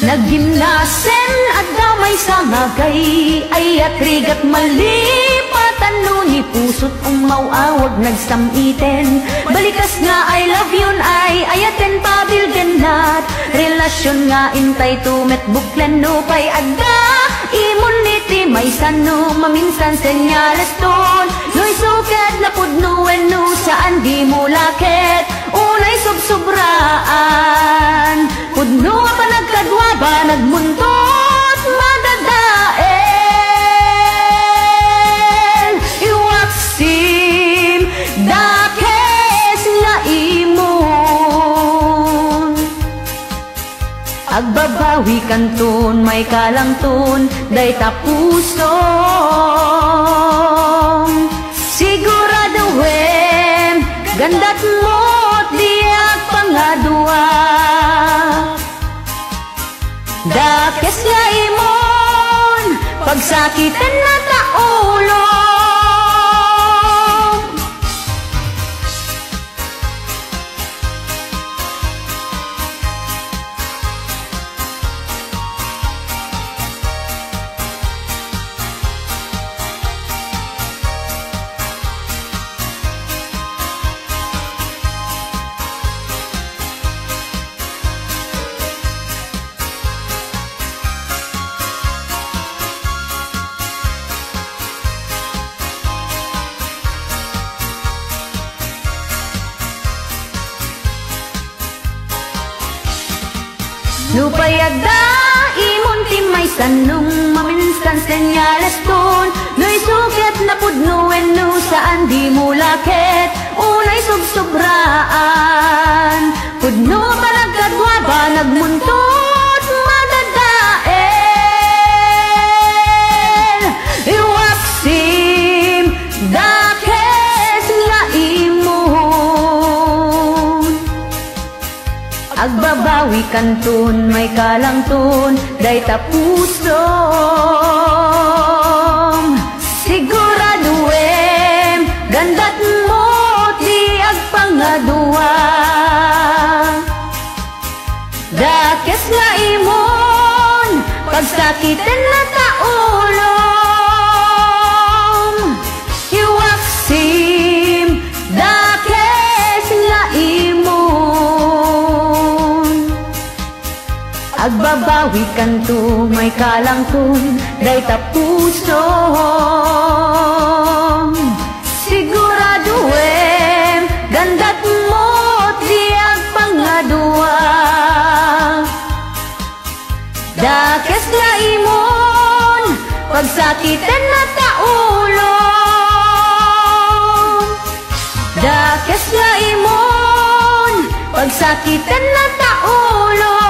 Naggimnasen at damay sa magay ay at rigat malipatan no ni pusot umawawag nagstamiten. Balikas nga I love yun ay ayaten pabilgen nat relasyon nga intay tumet buklan no pay adda immunity may sano maminsan senyales ton no'y suket na pudnuwen no saan di mo laket unay subsubraan pudno pa nagkadwa ba nagmuntot madadael iwaksim dakes nga imon agbabawi kanton may kalangton day tapusong sigurado wem gandat mo't diyak pangadua dakes nga imon pagsakitan na taulo Lupayagda, imon timay sanong maminsan senyales ton no'y suket na pudnuwen no saan di mo laket unay subsobraan pudno pa nagkadwa ba nagmuntot madadael iwaksim dakes nga imon agbabawi kanton may kalangton day tapusong sigurado em gandat mo di agpangadua dakes nga imon pagsakitan na taulong iwaksim dakes nga imon agbabawi kanto may kalangton day tapusong sigurado em gandat mo't di agpangadua dakes nga imon pagsakitan na taulong dakes nga imon pagsakitan na taulong